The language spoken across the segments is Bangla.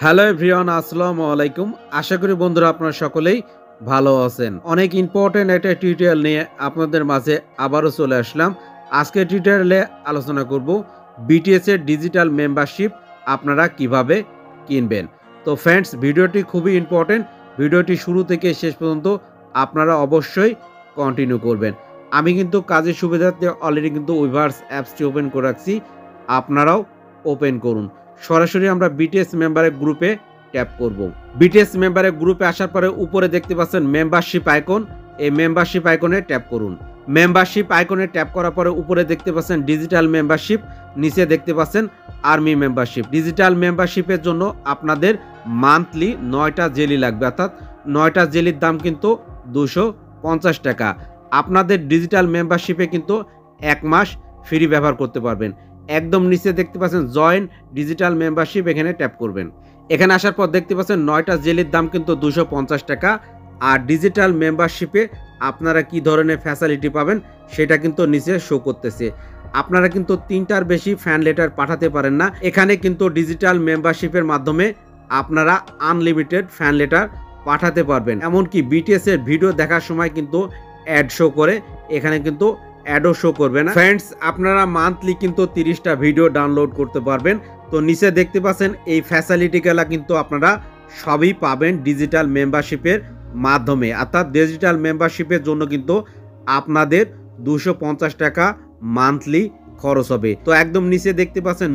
হ্যালো এভরিওয়ান, আসসালামু আলাইকুম। আশা করি বন্ধুরা আপনারা সকলেই ভালো আছেন। অনেক ইম্পর্টেন্ট একটা টিউটোরিয়াল নিয়ে আপনাদের মাঝে আবারও চলে আসলাম। আজকে টিউটোরিয়ালে আলোচনা করব বিটিএস এর ডিজিটাল মেম্বারশিপ আপনারা কিভাবে কিনবেন। তো ফ্রেন্ডস, ভিডিওটি খুবই ইম্পর্টেন্ট। ভিডিওটি শুরু থেকে শেষ পর্যন্ত আপনারা অবশ্যই কন্টিনিউ করবেন। আমি কিন্তু কাজের সুবিধার্থে অলরেডি কিন্তু উইভার্স অ্যাপসটি ওপেন করে রাখছি, আপনারাও ওপেন করুন। সরাসরি আমরা বিটিএস মেম্বারের গ্রুপে ট্যাপ করব। বিটিএস মেম্বারের গ্রুপে আসার পরে উপরে দেখতে পাচ্ছেন মেম্বারশিপ আইকন, এই মেম্বারশিপ আইকনে ট্যাপ করুন। মেম্বারশিপ আইকনে ট্যাপ করার পরে উপরে দেখতে পাচ্ছেন ডিজিটাল মেম্বারশিপ, নিচে দেখতে পাচ্ছেন আর্মি মেম্বারশিপ। ডিজিটাল মেম্বারশিপের জন্য আপনাদের মান্থলি 9টা জেলি লাগবে, অর্থাৎ 9টা জেলির দাম কিন্তু 250 টাকা। আপনাদের ডিজিটাল মেম্বারশিপে কিন্তু 1 মাস ফ্রি ব্যবহার করতে পারবেন। একদম নিচে দেখতে পাচ্ছেন জয়েন ডিজিটাল মেম্বারশিপ, এখানে ট্যাপ করবেন। এখানে আসার পর দেখতে পাচ্ছেন 9টা জেলির দাম কিন্তু 250 টাকা। আর ডিজিটাল মেম্বারশিপে আপনারা কি ধরনের ফ্যাসিলিটি পাবেন সেটা কিন্তু নিচে শো করতেছে। আপনারা কিন্তু 3টার বেশি ফ্যান লেটার পাঠাতে পারেন না। এখানে কিন্তু ডিজিটাল মেম্বারশিপের মাধ্যমে আপনারা আনলিমিটেড ফ্যান লেটার পাঠাতে পারবেন। এমনকি বিটিএস এর ভিডিও দেখার সময় কিন্তু অ্যাড শো করে, এখানে কিন্তু অ্যাডও শো করবে না। ফ্রেন্ডস, আপনারা মান্থলি কিন্তু 30টা ভিডিও ডাউনলোড করতে পারবেন। তো নিচে দেখতে পাচ্ছেন এই ফ্যাসিলিটিগুলো কিন্তু আপনারা সবই পাবেন ডিজিটাল মেম্বারশিপের মাধ্যমে, অর্থাৎ ডিজিটাল মেম্বারশিপের জন্য কিন্তু আপনাদের 250 টাকা মান্থলি খরচ হবে। তো একদম নিচে দেখতে পাচ্ছেন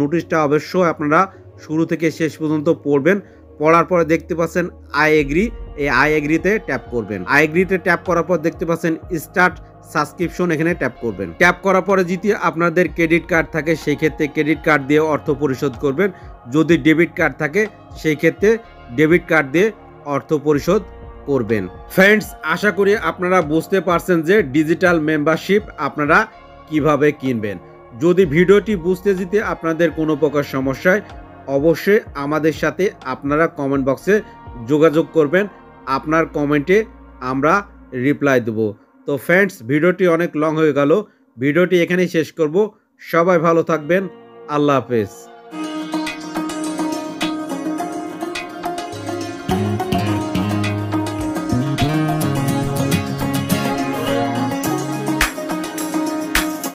নোটিশটা অবশ্যই আপনারা শুরু থেকে শেষ পর্যন্ত পড়বেন। পড়ার পরে দেখতে পাচ্ছেন আই এগ্রি, এই আই এগ্রিতে ট্যাপ করবেন। আই এগ্রিতে ট্যাপ করার পর দেখতে পাচ্ছেন স্টার্ট সাবস্ক্রিপশন, এখানে ট্যাপ করবেন। ট্যাপ করার পরে যদি আপনাদের ক্রেডিট কার্ড থাকে সেই ক্ষেত্রে ক্রেডিট কার্ড দিয়ে অর্থ পরিশোধ করবেন। যদি ডেবিট কার্ড থাকে সেই ক্ষেত্রে ডেবিট কার্ড দিয়ে অর্থ পরিশোধ করবেন। ফ্রেন্ডস, আশা করি আপনারা বুঝতে পারছেন যে ডিজিটাল মেম্বারশিপ আপনারা কিভাবে কিনবেন। যদি ভিডিওটি বুঝতে যেতে আপনাদের কোনো প্রকার সমস্যায় অবশ্যই আমাদের সাথে আপনারা কমেন্ট বক্সে যোগাযোগ করবেন। আপনার কমেন্টে আমরা রিপ্লাই দেব। তো ফ্রেন্ডস, ভিডিওটি অনেক লং হয়ে গেল, ভিডিওটি এখানেই শেষ করব। সবাই ভালো থাকবেন, আল্লাহ হাফেজ।